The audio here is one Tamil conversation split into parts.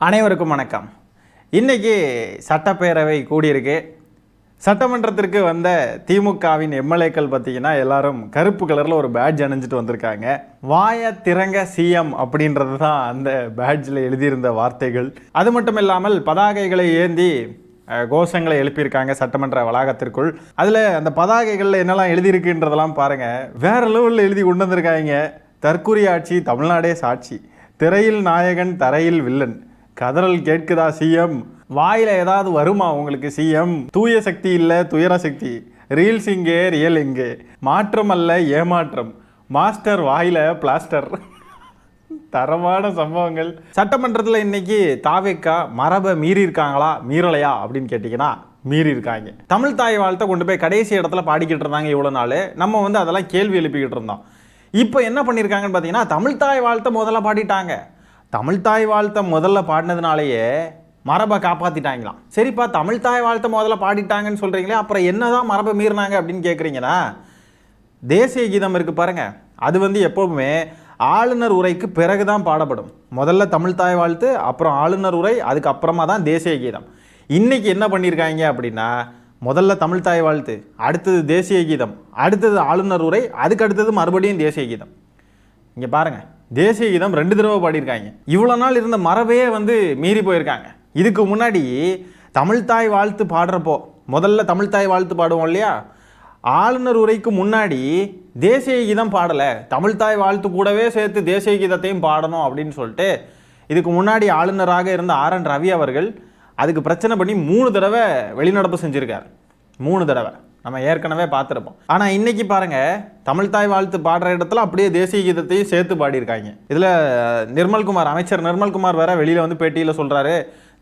அனைவருக்கும் வணக்கம். இன்னைக்கு சட்டப்பேரவை கூடியிருக்கு. சட்டமன்றத்திற்கு வந்த திமுகவின் எம்எல்ஏக்கள் பார்த்தீங்கன்னா எல்லாரும் கருப்பு கலரில் ஒரு பேட்ஜ் அணிஞ்சிட்டு வந்திருக்காங்க. வாய திறங்க சிஎம் அப்படின்றது தான் அந்த பேட்ஜில் எழுதியிருந்த வார்த்தைகள். அது மட்டும் இல்லாமல் பதாகைகளை ஏந்தி கோஷங்களை எழுப்பியிருக்காங்க சட்டமன்ற வளாகத்திற்குள். அதில் அந்த பதாகைகளில் என்னெல்லாம் எழுதியிருக்குன்றதெல்லாம் பாருங்கள். வேற லெவலில் எழுதி கொண்டு வந்திருக்காங்க. தற்குறி ஆட்சி, தமிழ்நாடே சாட்சி, திரையில் நாயகன், தரையில் வில்லன், கதறல் கேட்குதா சிஎம், வாயில் ஏதாவது வருமா உங்களுக்கு சிஎம், தூய சக்தி இல்லை துயர சக்தி, ரீல்ஸ் இங்கே ரியல் இங்கே, மாற்றம் அல்ல ஏமாற்றம், மாஸ்டர் வாயில பிளாஸ்டர். தரமான சம்பவங்கள். சட்டமன்றத்தில் இன்னைக்கு தாவேக்கா மரபை மீறி இருக்காங்களா மீறலையா அப்படின்னு கேட்டிங்கன்னா மீறி இருக்காங்க. தமிழ் தாய் வாழ்த்தை கொண்டு போய் கடைசி இடத்துல பாடிக்கிட்டு இருந்தாங்க இவ்வளோ நாள். நம்ம அதெல்லாம் கேள்வி எழுப்பிக்கிட்டு இருந்தோம். இப்போ என்ன பண்ணியிருக்காங்கன்னு பார்த்தீங்கன்னா தமிழ் தாய் வாழ்த்தை முதல்ல பாடிட்டாங்க. தமிழ் தாய் வாழ்த்தை முதல்ல பாடினதுனாலேயே மரபை காப்பாற்றிட்டாங்களாம். சரிப்பா, தமிழ் தாய் வாழ்த்தை முதல்ல பாடிட்டாங்கன்னு சொல்கிறீங்களே, அப்புறம் என்னதான் மரபை மீறினாங்க அப்படின்னு கேட்குறீங்கன்னா, தேசிய கீதம் இருக்குது பாருங்கள், அது எப்போவுமே ஆளுநர் உரைக்கு பிறகு தான் பாடப்படும். முதல்ல தமிழ் தாய் வாழ்த்து, அப்புறம் ஆளுநர் உரை, அதுக்கப்புறமா தான் தேசிய கீதம். இன்றைக்கி என்ன பண்ணியிருக்காங்க அப்படின்னா, முதல்ல தமிழ் தாய் வாழ்த்து, அடுத்தது தேசிய கீதம், அடுத்தது ஆளுநர் உரை, அதுக்கு அடுத்தது மறுபடியும் தேசிய கீதம். இங்கே பாருங்கள், தேசிய கீதம் 2 தடவை பாடியிருக்காங்க. இவ்வளோ நாள் இருந்த மரபே மீறி போயிருக்காங்க. இதுக்கு முன்னாடி தமிழ் தாய் வாழ்த்து பாடுறப்போ முதல்ல தமிழ் தாய் வாழ்த்து பாடுவோம் இல்லையா, ஆளுநர் உரைக்கு முன்னாடி தேசிய கீதம் பாடலை, தமிழ் தாய் வாழ்த்து கூடவே சேர்த்து தேசிய கீதத்தையும் பாடணும் அப்படின்னு சொல்லிட்டு இதுக்கு முன்னாடி ஆளுநராக இருந்த RN ரவி அவர்கள் அதுக்கு பிரச்சனை பண்ணி 3 தடவை வெளிநடப்பு செஞ்சுருக்கார். 3 தடவை நம்ம ஏற்கனவே பார்த்துருப்போம். ஆனால் இன்றைக்கி பாருங்கள், தமிழ் தாய் வாழ்த்து பாடுற இடத்துல அப்படியே தேசிய கீதத்தையும் சேர்த்து பாடியிருக்காங்க. இதில் நிர்மல்குமார், அமைச்சர் நிர்மல்குமார் வேற வெளியில் பேட்டியில் சொல்கிறாரு,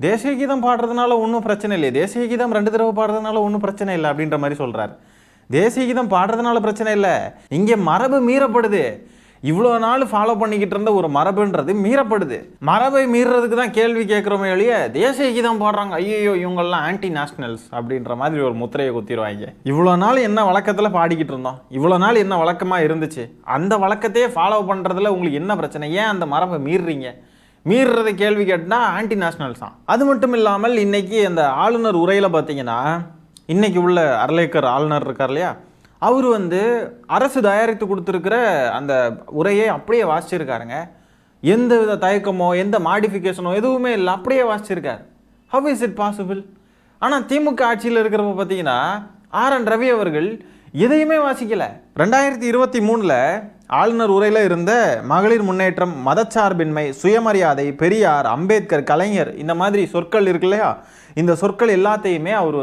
தேசிய கீதம் பாடுறதுனால ஒன்றும் பிரச்சனை இல்லை, தேசிய கீதம் 2 தடவை பாடுறதுனால ஒன்றும் பிரச்சனை இல்லை அப்படின்ற மாதிரி சொல்கிறார். தேசிய கீதம் பாடுறதுனால பிரச்சனை இல்லை, இங்கே மரபு மீறப்படுது. இவ்வளோ நாள் ஃபாலோ பண்ணிக்கிட்டு இருந்த ஒரு மரபுன்றது மீறப்படுது. மரபை மீறதுக்கு தான் கேள்வி கேட்குறோமே ஒழிய தேசிய கீதம் பாடுறாங்க, ஐயோ இவங்கெல்லாம் ஆன்டி நேஷனல்ஸ் அப்படின்ற மாதிரி ஒரு முத்திரையை குத்திடுவாங்க. இவ்வளோ நாள் என்ன வழக்கத்தில் பாடிக்கிட்டு இருந்தோம், இவ்வளோ நாள் என்ன வழக்கமாக இருந்துச்சு, அந்த வழக்கத்தையே ஃபாலோ பண்ணுறதுல உங்களுக்கு என்ன பிரச்சனை, ஏன் அந்த மரபை மீறுறீங்க, மீறுறதை கேள்வி கேட்டால் ஆன்டி நேஷனல்ஸ் தான். அது மட்டும் இல்லாமல் இன்னைக்கு அந்த ஆளுநர் உரையில் பார்த்தீங்கன்னா, இன்னைக்கு உள்ள அர்லேக்கர் ஆளுநர் இருக்கார் இல்லையா, அவர் அரசு தயாரித்து கொடுத்துருக்கிற அந்த உரையை அப்படியே வாசிச்சிருக்காருங்க. எந்த வித தயக்கமோ எந்த மாடிஃபிகேஷனோ எதுவுமே இல்லை, அப்படியே வாசிச்சிருக்காரு. How is it possible? ஆனால் திமுக ஆட்சியில் இருக்கிறப்ப பார்த்தீங்கன்னா RN ரவி அவர்கள் எதையுமே வாசிக்கலை. 2023 ஆளுநர் உரையில் இருந்த மகளிர் முன்னேற்றம், மதச்சார்பின்மை, சுயமரியாதை, பெரியார், அம்பேத்கர், கலைஞர், இந்த மாதிரி சொற்கள் இருக்கு இல்லையா, இந்த சொற்கள் எல்லாத்தையுமே அவர்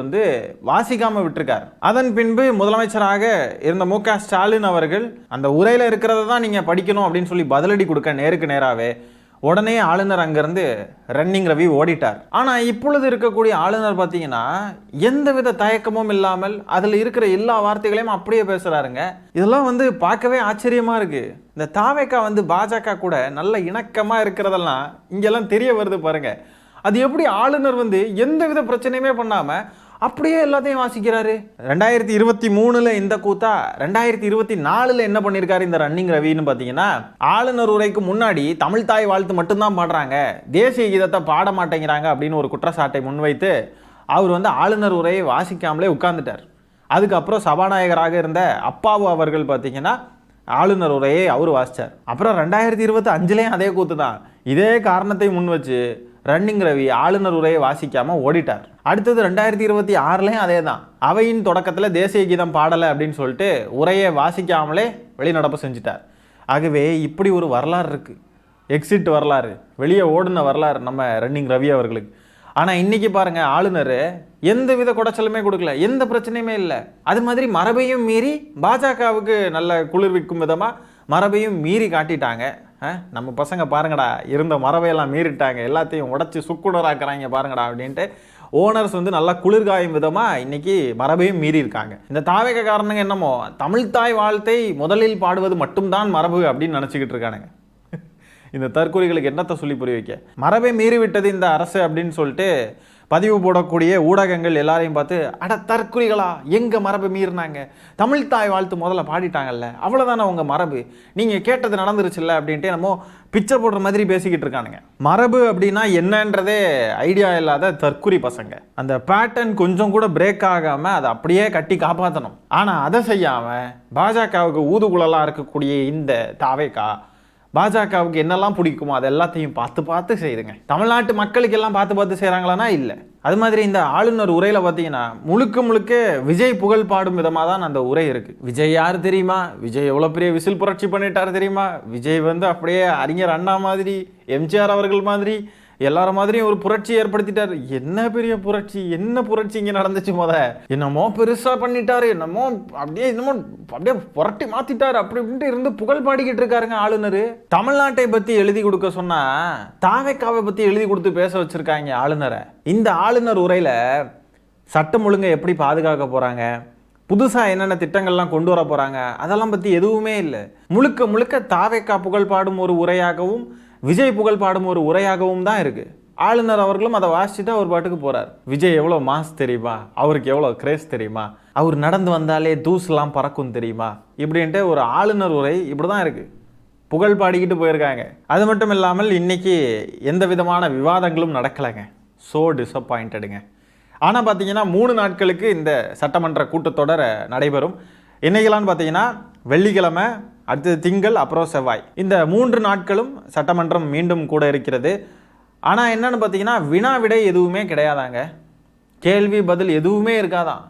வாசிக்காமல் விட்டுருக்கார். அதன் பின்பு முதலமைச்சராக இருந்த MK ஸ்டாலின் அவர்கள் அந்த உரையில் இருக்கிறத தான் நீங்கள் படிக்கணும் அப்படின்னு சொல்லி பதிலடி கொடுக்க நேருக்கு நேராகவே உடனே ஆளுநர் அங்கேருந்து ரன்னிங் ரவி ஓடிட்டார். ஆனால் இப்பொழுது இருக்கக்கூடிய ஆளுநர் பார்த்தீங்கன்னா எந்தவித தயக்கமும் இல்லாமல் அதில் இருக்கிற எல்லா வார்த்தைகளையும் அப்படியே பேசுகிறாருங்க. இதெல்லாம் பார்க்கவே ஆச்சரியமாக இருக்குது. இந்த தாவேக்கா பாஜக கூட நல்ல இணக்கமாக இருக்கிறதெல்லாம் இங்கெல்லாம் தெரிய வருது பாருங்க. அது எப்படி ஆளுநர் எந்தவித பிரச்சனையுமே பண்ணாமல் அப்படியே எல்லாத்தையும் வாசிக்கிறாரு. 2023 இந்த கூத்தா 2024 என்ன பண்ணியிருக்காரு இந்த ரன்னிங் ரவின்னு பார்த்தீங்கன்னா, ஆளுநர் உரைக்கு முன்னாடி தமிழ் தாய் வாழ்த்து மட்டும்தான் பாடுறாங்க, தேசிய கீதத்தை பாட மாட்டேங்கிறாங்க அப்படின்னு ஒரு குற்றச்சாட்டை முன்வைத்து அவர் ஆளுநர் உரையை வாசிக்காமலே உட்கார்ந்துட்டார். அதுக்கப்புறம் சபாநாயகராக இருந்த அப்பாவு அவர்கள் பார்த்தீங்கன்னா ஆளுநர் உரையை அவர் வாசித்தார். அப்புறம் 2025 அதே கூத்து தான். இதே காரணத்தை முன் வச்சு ரன்னிங் ரவி ஆளுநர் உரையை வாசிக்காமல் ஓடிட்டார். அடுத்தது 2026 அதே தான். அவையின் தொடக்கத்தில் தேசிய கீதம் பாடலை அப்படின்னு சொல்லிட்டு உரையை வாசிக்காமலே வெளிநடப்பு செஞ்சிட்டார். ஆகவே இப்படி ஒரு வரலாறு இருக்குது, எக்ஸிட் வரலாறு, வெளியே ஓடின வரலாறு நம்ம ரன்னிங் ரவி அவர்களுக்கு. ஆனால் இன்றைக்கி பாருங்கள், ஆளுநர் எந்த வித குடைச்சலுமே கொடுக்கல, எந்த பிரச்சனையுமே இல்லை. அது மாதிரி மரபையும் மீறி பாஜகவுக்கு நல்ல குளிர்விக்கும் விதமாக மரபையும் மீறி காட்டிட்டாங்க. நம்ம பசங்க பாருங்கடா, இருந்த மரபையெல்லாம் மீறிட்டாங்க, எல்லாத்தையும் உடச்சி சுக்குனராக்குறாங்க பாருங்கடா அப்படின்ட்டு ஓனர்ஸ் நல்லா குளிர்காயும் விதமாக இன்னைக்கு மரபையும் மீறி இருக்காங்க. இந்த தாவேக காரணங்க என்னமோ தமிழ் தாய் வாழ்த்தை முதலில் பாடுவது மட்டும்தான் மரபு அப்படின்னு நினச்சிக்கிட்டு இருக்கானுங்க. இந்த தற்கொலைகளுக்கு என்னத்தை சொல்லி புரிய வைக்க, மரபை மீறி விட்டது இந்த அரசு அப்படின்னு சொல்லிட்டு பதிவு போடக்கூடிய ஊடகங்கள் எல்லாரையும் பார்த்து அட தற்குறிகளா, எங்க மரபு மீறினாங்க, தமிழ் தாய் வாழ்த்து முதல்ல பாடிட்டாங்கல்ல, அவ்வளோதானே உங்க மரபு, நீங்க கேட்டது நடந்துருச்சுல்ல அப்படின்ட்டு நம்ம பிச்சை போடுற மாதிரி பேசிக்கிட்டு இருக்கானுங்க. மரபு அப்படின்னா என்னன்றதே ஐடியா இல்லாத தற்குறி பசங்க. அந்த பேட்டர்ன் கொஞ்சம் கூட பிரேக் ஆகாம அதை அப்படியே கட்டி காப்பாற்றணும். ஆனா அதை செய்யாம பாஜகவுக்கு ஊதுகுழலா இருக்கக்கூடிய இந்த தாவேகா பாஜகவுக்கு என்னெல்லாம் பிடிக்குமோ அது எல்லாத்தையும் பார்த்து பார்த்து செய்யுதுங்க. தமிழ்நாட்டு மக்களுக்கு எல்லாம் பார்த்து பார்த்து செய்கிறாங்களான்னா இல்லை. அது மாதிரி இந்த ஆளுநர் உரையில் பார்த்தீங்கன்னா முழுக்க முழுக்க விஜய் புகழ் பாடும் விதமாக தான் அந்த உரை இருக்குது. விஜய் யார் தெரியுமா, விஜய் எவ்வளோ பெரிய விசில் புரட்சி பண்ணிட்டார் தெரியுமா, விஜய் வந்து அப்படியே அறிஞர் அண்ணா மாதிரி, எம்ஜிஆர் அவர்கள் மாதிரி, எல்லார மாதிரியும் ஒரு புரட்சி ஏற்படுத்திட்டார். என்ன பெரிய புரட்சி, என்ன புரட்சி இங்கே நடந்துச்சு, என்னமோ பெருசா பண்ணிட்டாரு, என்னமோ அப்படியே புரட்டி மாத்திட்டாரு அப்படி இப்படின்ட்டு இருந்து புகழ் பாடிக்கிட்டு இருக்காருங்க ஆளுநர். தமிழ்நாட்டை பத்தி எழுதி கொடுக்க சொன்னா தாவேக்காவை பத்தி எழுதி கொடுத்து பேச வச்சிருக்காங்க ஆளுநரை. இந்த ஆளுநர் உரையில சட்டம் ஒழுங்கை எப்படி பாதுகாக்க போறாங்க, புதுசாக என்னென்ன திட்டங்கள்லாம் கொண்டு வர போகிறாங்க, அதெல்லாம் பற்றி எதுவுமே இல்லை. முழுக்க முழுக்க தாவேக்கா புகழ் பாடும் ஒரு உரையாகவும் விஜய் புகழ் பாடும் ஒரு உரையாகவும் தான் இருக்குது. ஆளுநர் அவர்களும் அதை வாசிச்சுட்டு அவர் பாட்டுக்கு போகிறார். விஜய் எவ்வளோ மாஸ் தெரியுமா, அவருக்கு எவ்வளோ கிரேஸ் தெரியுமா, அவர் நடந்து வந்தாலே தூசுலாம் பறக்கும் தெரியுமா, இப்படின்ட்டு ஒரு ஆளுநர் உரை இப்படி தான் இருக்குது. புகழ் பாடிக்கிட்டு போயிருக்காங்க. அது மட்டும் இல்லாமல் இன்னைக்கு எந்த விதமான விவாதங்களும் நடக்கலைங்க. ஸோ டிசப்பாயிண்டடுங்க. ஆனால் பார்த்தீங்கன்னா 3 நாட்களுக்கு இந்த சட்டமன்ற கூட்டத்தொடர் நடைபெறும். என்னைக்கெல்லாம் பார்த்தீங்கன்னா வெள்ளிக்கிழமை, அடுத்தது திங்கள், அப்புறம் செவ்வாய். இந்த 3 நாட்களும் சட்டமன்றம் மீண்டும் கூட இருக்கிறது. ஆனால் என்னன்னு பார்த்தீங்கன்னா வினா விடை எதுவுமே கிடையாதாங்க, கேள்வி பதில் எதுவுமே இருக்காதான்.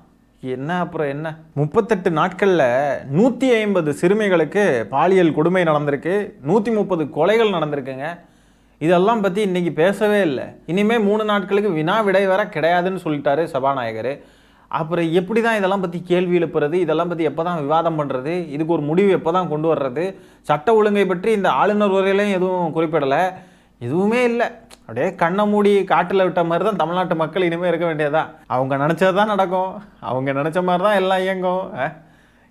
என்ன அப்புறம் என்ன, 38 நாட்களில் 150 சிறுமிகளுக்கு பாலியல் கொடுமை நடந்திருக்கு, 130 கொலைகள் நடந்திருக்குங்க. இதெல்லாம் பற்றி இன்றைக்கி பேசவே இல்லை. இனிமேல் 3 நாட்களுக்கு வினா விடை வேற கிடையாதுன்னு சொல்லிட்டாரு சபாநாயகர். அப்புறம் எப்படி தான் இதெல்லாம் பற்றி கேள்வி எழுப்புறது, இதெல்லாம் பற்றி எப்போ தான் விவாதம் பண்ணுறது, இதுக்கு ஒரு முடிவு எப்போ தான் கொண்டு வர்றது, சட்ட ஒழுங்கை பற்றி இந்த ஆளுநர் உரையிலையும் எதுவும் குறிப்பிடலை, எதுவுமே இல்லை. அப்படியே கண்ணை மூடி காட்டில் விட்ட மாதிரி தான் தமிழ்நாட்டு மக்கள் இனிமேல் இருக்க வேண்டியதா. அவங்க நினச்சது தான் நடக்கும், அவங்க நினச்ச மாதிரி தான் எல்லாம் இயங்கும்.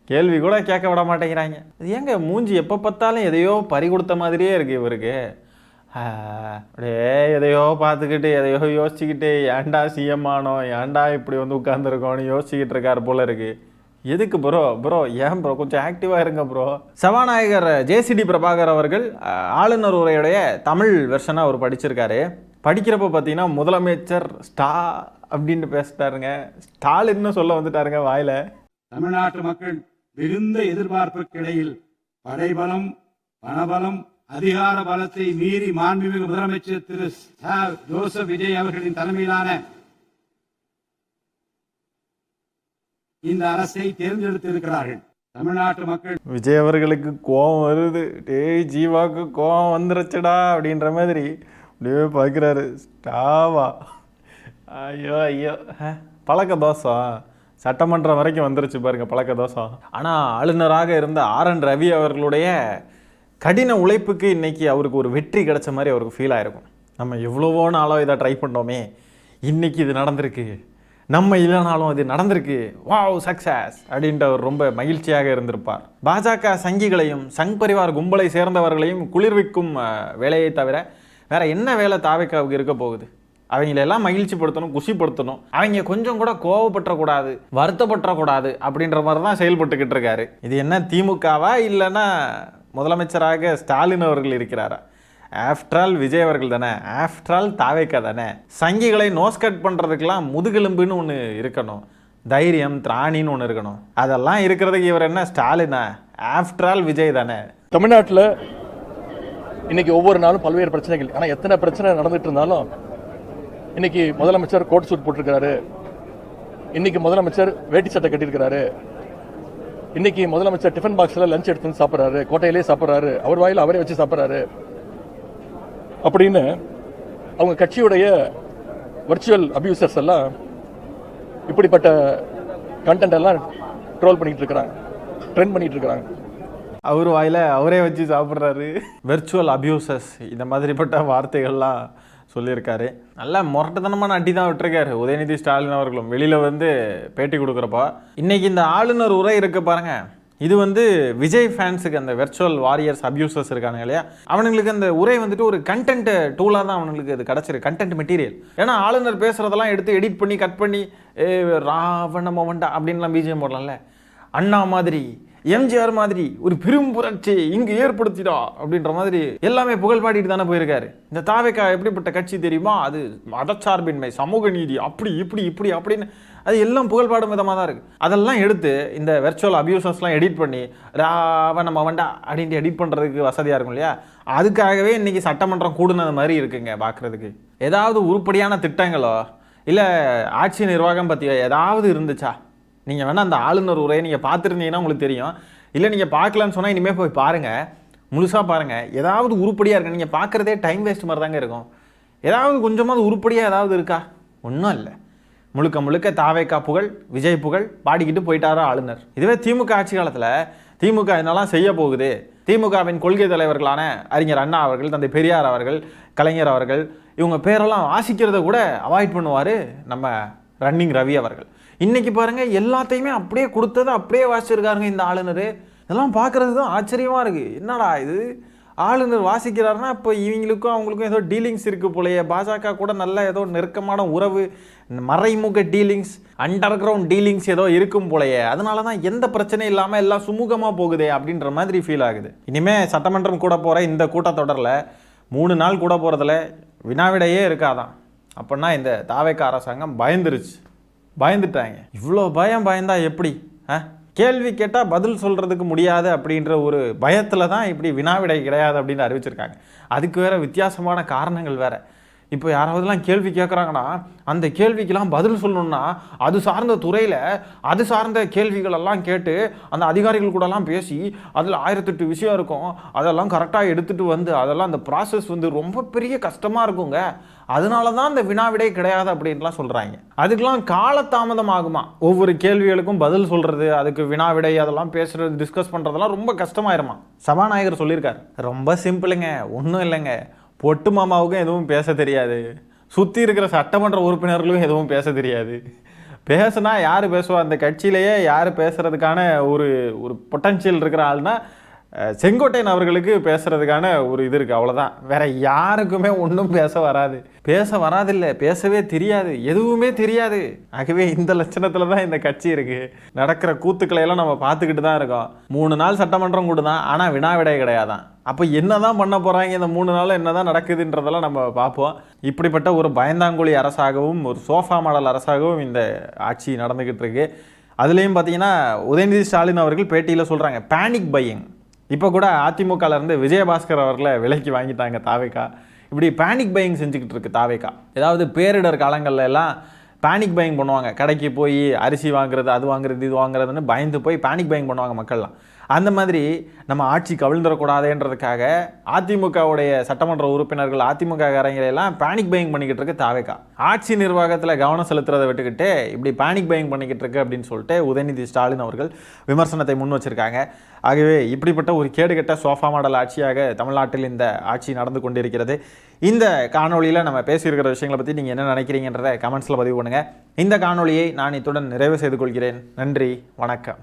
கேள்வி கூட கேட்க விட மாட்டேங்கிறாங்க. இது ஏங்க மூஞ்சி எப்போ பார்த்தாலும் எதையோ பறி கொடுத்த மாதிரியே இருக்குது இவருக்கு. அப்படியே எதையோ பார்த்துக்கிட்டு எதையோ யோசிச்சுக்கிட்டு ஏன்டா சிஎம் ஆனோம், ஏன்டா இப்படி வந்து உட்காந்துருக்கோன்னு யோசிச்சுக்கிட்டு இருக்காரு போல இருக்கு. எதுக்கு ப்ரோ ஏன் ப்ரோ கொஞ்சம் ஆக்டிவாக இருங்க ப்ரோ. சபாநாயகர் ஜேசிடி பிரபாகர் அவர்கள் ஆளுநர் உரையுடைய தமிழ் வெர்ஷனாக அவர் படிச்சிருக்காரு. படிக்கிறப்ப பார்த்தீங்கன்னா முதலமைச்சர் அப்படின்னு பேசிட்டாருங்க. ஸ்டாலின்னு சொல்ல வந்துட்டாருங்க வாயில. தமிழ்நாட்டு மக்கள் மிகுந்த எதிர்பார்ப்புக்கு இடையில் படைபலம், பணபலம், அதிகார பலத்தை மீறி மாண்புமிகு முதலமைச்சர் திரு ஜோசப் விஜய் அவர்களின் தலைமையிலான இந்த அரசை தேர்ந்தெடுத்திருக்கிறார்கள். தமிழ்நாட்டு மக்கள் விஜய் அவர்களுக்கு கோபம் வருது. டேய் ஜீவாக்கு கோபம் வந்துருச்சுடா அப்படின்ற மாதிரி அப்படியே பார்க்குறாரு. ஸ்டாவா ஐயோ பழக்க தோசம் சட்டமன்றம் வரைக்கும் வந்துருச்சு பாருங்க, பழக்க தோசம். ஆனால் ஆளுநராக இருந்த RN ரவி அவர்களுடைய கடின உழைப்புக்கு இன்னைக்கு அவருக்கு ஒரு வெற்றி கிடைச்ச மாதிரி அவருக்கு ஃபீல் ஆயிருக்கும். நம்ம எவ்வளவோ நாளோ இதை ட்ரை பண்ணோமே, இன்னைக்கு இது நடந்திருக்கு, நம்ம இல்லைனாலும் இது நடந்திருக்கு, வாவ் சக்சஸ் அப்படின்ட்டு அவர் ரொம்ப மகிழ்ச்சியாக இருந்திருப்பார். பாஜக சங்கிகளையும் சங் பரிவார் கும்பலை சேர்ந்தவர்களையும் குளிர்விக்கும் வேலையை தவிர வேற என்ன வேலை தாவேக்காவுக்கு இருக்க போகுது? அவங்களெல்லாம் மகிழ்ச்சிப்படுத்தணும், குஷிப்படுத்தணும், அவங்க கொஞ்சம் கூட கோவப்பற்றக்கூடாது, வருத்தப்பற்றக்கூடாது அப்படின்ற மாதிரி தான் செயல்பட்டுக்கிட்டு இருக்காரு. இது என்ன திமுகவா இல்லைன்னா முதலமைச்சராக ஸ்டாலின் அவர்கள் இருக்கிறாரா? ஆஃப்டர் ஆல் விஜய் அவர்கள் தானே, ஆஃப்டர் ஆல் தாவேக்கா தானே. சங்கிகளை நோஸ் கட் பண்ணுறதுக்கெல்லாம் முதுகெலும்புன்னு ஒன்று இருக்கணும், தைரியம் திராணின்னு ஒன்று இருக்கணும். அதெல்லாம் இருக்கிறதுக்கு இவர் என்ன ஸ்டாலினா? ஆஃப்டர் ஆல் விஜய் தானே. தமிழ்நாட்டில் இன்னைக்கு ஒவ்வொரு நாளும் பல்வேறு பிரச்சனைகள், ஆனால் எத்தனை பிரச்சனை நடந்துட்டு இருந்தாலும் இன்னைக்கு முதலமைச்சர் கோட் சூட் போட்டிருக்கிறாரு, இன்னைக்கு முதலமைச்சர் வேட்டி சட்டை கட்டியிருக்கிறாரு, இன்னைக்கு முதலமைச்சர் டிஃபன் பாக்ஸில் லஞ்ச் எடுத்து வந்து சாப்பிட்றாரு, கோட்டையிலே சாப்பிட்றாரு, அவர் வாயில் அவரே வச்சு சாப்பிட்றாரு அப்படின்னு அவங்க கட்சியுடைய வர்ச்சுவல் அபியூசர்ஸ் எல்லாம் இப்படிப்பட்ட கண்டென்ட் எல்லாம் ட்ரோல் பண்ணிட்டு இருக்கிறாங்க, ட்ரெண்ட் பண்ணிட்டு இருக்கிறாங்க. அவர் வாயில் அவரே வச்சு சாப்பிட்றாரு, வெர்ச்சுவல் அபியூசர்ஸ், இந்த மாதிரிப்பட்ட வார்த்தைகள்லாம் சொல்லியிருக்காரு. நல்லா முரட்டுத்தனமான அடி தான் விட்டுருக்காரு உதயநிதி ஸ்டாலின் அவர்களும் வெளியில் வந்து பேட்டி கொடுக்குறப்போ. இன்னைக்கு இந்த ஆளுநர் உரை இருக்கு பாருங்க, இது விஜய் ஃபேன்ஸுக்கு அந்த வெர்ச்சுவல் வாரியர்ஸ் அபியூசர்ஸ் இருக்கானுங்க இல்லையா, அவனுங்களுக்கு அந்த உரை ஒரு கண்டென்ட் டூலாக தான் அவனுங்களுக்கு இது கிடச்சிருக்கு, கண்டென்ட் மெட்டீரியல். ஏன்னா ஆளுநர் பேசுகிறதெல்லாம் எடுத்து எடிட் பண்ணி கட் பண்ணி ராவணம வண்டா அப்படின்லாம் பிஜிஎம் போடலாம்ல. அண்ணா மாதிரி எம்ஜிஆர் மாதிரி ஒரு பெரும் புரட்சி இங்கு ஏற்படுத்திடா அப்படின்ற மாதிரி எல்லாமே புகழ் பாடிட்டு தானே போயிருக்காரு. இந்த தாவேகா எப்படிப்பட்ட கட்சி தெரியுமா, அது மதச்சார்பின்மை, சமூக நீதி, அப்படி இப்படி இப்படி அப்படின்னு அது எல்லாம் புகழ் பாடும் விதமாக தான் இருக்குது. அதெல்லாம் எடுத்து இந்த வெர்ச்சுவல் அபியூசர்ஸ்லாம் எடிட் பண்ணி ராவணம வண்டா அப்படின்ட்டு எடிட் பண்ணுறதுக்கு வசதியாக இருக்கும் இல்லையா. அதுக்காகவே இன்றைக்கி சட்டமன்றம் கூடுனது மாதிரி இருக்குங்க பார்க்குறதுக்கு. ஏதாவது உருப்படியான திட்டங்களோ இல்லை ஆட்சி நிர்வாகம் பற்றியோ ஏதாவது இருந்துச்சா? நீங்கள் வேணால் அந்த ஆளுநர் உரையை நீங்கள் பார்த்துருந்தீங்கன்னா உங்களுக்கு தெரியும். இல்லை நீங்கள் பார்க்கலான்னு சொன்னால் இனிமேல் போய் பாருங்கள், முழுசாக பாருங்கள். ஏதாவது உருப்படியாக இருக்கு. நீங்கள் பார்க்குறதே டைம் வேஸ்ட் மாதிரி தாங்க இருக்கும். ஏதாவது கொஞ்சமாவது உருப்படியாக ஏதாவது இருக்கா? ஒன்றும் இல்லை. முழுக்க முழுக்க தாவேகா புகழ், விஜய் புகழ் பாடிக்கிட்டு போயிட்டாரோ ஆளுநர். இதுவே திமுக ஆட்சி காலத்தில் திமுக என்னெல்லாம் செய்ய போகுது, திமுகவின் கொள்கை தலைவர்களான அறிஞர் அண்ணா அவர்கள், தந்தை பெரியார் அவர்கள், கலைஞர் அவர்கள், இவங்க பேரெல்லாம் வாசிக்கிறத கூட அவாய்ட் பண்ணுவார் நம்ம ரன்னிங் ரவி அவர்கள். இன்னைக்கு பாருங்க எல்லாத்தையுமே அப்படியே கொடுத்தது அப்படியே வாசிச்சிருக்காருங்க இந்த ஆளுநர். இதெல்லாம் பார்க்கறது தான் ஆச்சரியமா இருக்கு. என்னடா இது, ஆளுநர் வாசிக்கிறாருன்னா இப்போ இவங்களுக்கும் அவங்களுக்கும் ஏதோ டீலிங்ஸ் இருக்கு போலயே. பாஜக கூட நல்ல ஏதோ நெருக்கமான உறவு, மறைமுக டீலிங்ஸ், அண்டர் கிரவுண்ட் டீலிங்ஸ் ஏதோ இருக்கும் போலயே. அதனால தான் எந்த பிரச்சனையும் இல்லாமல் எல்லாம் சுமூகமாக போகுதே அப்படின்ற மாதிரி ஃபீல் ஆகுது. இனிமேல் சட்டமன்றம் கூட போகிற இந்த கூட்டத்தொடரில் 3 நாள் கூட போகிறதுல வினாவிடையே இருக்காதான். அப்படின்னா இந்த தாவேகா அரசாங்கம் பயந்துட்டாங்க. இவ்வளோ பயந்தா எப்படி? கேள்வி கேட்டால் பதில் சொல்கிறதுக்கு முடியாது அப்படின்ற ஒரு பயத்தில் தான் இப்படி வினாவிடை கிடையாது அப்படின்னு அறிவிச்சிருக்காங்க. அதுக்கு வேறு வித்தியாசமான காரணங்கள் வேறு. இப்போ யாராவதுலாம் கேள்வி கேட்குறாங்கன்னா அந்த கேள்விக்கெல்லாம் பதில் சொல்லணும்னா அது சார்ந்த துறையில் அது சார்ந்த கேள்விகளெல்லாம் கேட்டு அந்த அதிகாரிகள் கூடலாம் பேசி அதில் 1008 விஷயம் இருக்கும். அதெல்லாம் கரெக்டாக எடுத்துகிட்டு வந்து அதெல்லாம் அந்த ப்ராசஸ் ரொம்ப பெரிய கஷ்டமாக இருக்குங்க. அதனால தான் இந்த வினாவிடை கிடையாது அப்படின்லாம் சொல்கிறாங்க. அதுக்கெல்லாம் காலதாமதம் ஆகுமா? ஒவ்வொரு கேள்விகளுக்கும் பதில் சொல்கிறது, அதுக்கு வினாவிடை அதெல்லாம் பேசுகிறது, டிஸ்கஸ் பண்ணுறதெல்லாம் ரொம்ப கஷ்டமாயிருமா. சபாநாயகர் சொல்லியிருக்காரு, ரொம்ப சிம்பிளுங்க, ஒன்றும் இல்லைங்க, பொட்டு மாமாவுக்கும் எதுவும் பேச தெரியாது, சுற்றி இருக்கிற சட்டமன்ற உறுப்பினர்களும் எதுவும் பேச தெரியாது. பேசுனா யார் பேசுவா? அந்த கட்சியிலேயே யார் பேசுகிறதுக்கான ஒரு பொட்டன்ஷியல் இருக்கிற ஆள்னா செங்கோட்டையன் அவர்களுக்கு பேசுறதுக்கான ஒரு இது இருக்குது, அவ்வளோதான். வேற யாருக்குமே ஒன்றும் பேச வராதில்லை, பேசவே தெரியாது, எதுவுமே தெரியாது. ஆகவே இந்த லட்சணத்தில் தான் இந்த கட்சி இருக்குது. நடக்கிற கூத்துக்களையெல்லாம் நம்ம பார்த்துக்கிட்டு தான் இருக்கோம். 3 நாள் சட்டமன்றம் கூட தான், ஆனால் வினாவிடை கிடையாதான். அப்போ என்ன தான் பண்ண போகிறாங்க இந்த 3 நாள், என்ன தான் நடக்குதுன்றதெல்லாம் நம்ம பார்ப்போம். இப்படிப்பட்ட ஒரு பயந்தாங்குழி அரசாகவும் ஒரு சோஃபா மாடல் அரசாகவும் இந்த ஆட்சி நடந்துக்கிட்டு இருக்கு. அதுலேயும் பார்த்தீங்கன்னா உதயநிதி ஸ்டாலின் அவர்கள் பேட்டியில் சொல்கிறாங்க பேனிக் பையிங். இப்போ கூட அதிமுகலேருந்து விஜயபாஸ்கர் அவர்களை விலைக்கு வாங்கிட்டாங்க தாவேகா. இப்படி பேனிக் பையிங் செஞ்சுக்கிட்டு இருக்கு தாவேகா. ஏதாவது பேரிடர் காலங்கள்ல எல்லாம் பேனிக் பையிங் பண்ணுவாங்க. கடைக்கு போய் அரிசி வாங்குறது, அது வாங்குறது, இது வாங்குறதுன்னு பயந்து போய் பேனிக் பையிங் பண்ணுவாங்க மக்கள்லாம். அந்த மாதிரி நம்ம ஆட்சி கவிழ்ந்துடக்கூடாதுன்றதுக்காக அதிமுகவுடைய சட்டமன்ற உறுப்பினர்கள், அதிமுக காரங்களெல்லாம் பேனிக் பையிங் பண்ணிக்கிட்டு இருக்கு தாவேகா. ஆட்சி நிர்வாகத்தில் கவனம் செலுத்துறதை விட்டுக்கிட்டு இப்படி பேனிக் பையிங் பண்ணிக்கிட்டு இருக்கு அப்படின்னு சொல்லிட்டு உதயநிதி ஸ்டாலின் அவர்கள் விமர்சனத்தை முன் வச்சிருக்காங்க. ஆகவே இப்படிப்பட்ட ஒரு கேடுகட்ட சோஃபா மாடல் ஆட்சியாக தமிழ்நாட்டில் இந்த ஆட்சி நடந்து கொண்டிருக்கிறது. இந்த காணொலியில் நம்ம பேசியிருக்கிற விஷயங்களை பற்றி நீங்கள் என்ன நினைக்கிறீங்கன்றதை கமெண்ட்ஸில் பதிவு பண்ணுங்கள். இந்த காணொலியை நான் இத்துடன் நிறைவு செய்து கொள்கிறேன். நன்றி, வணக்கம்.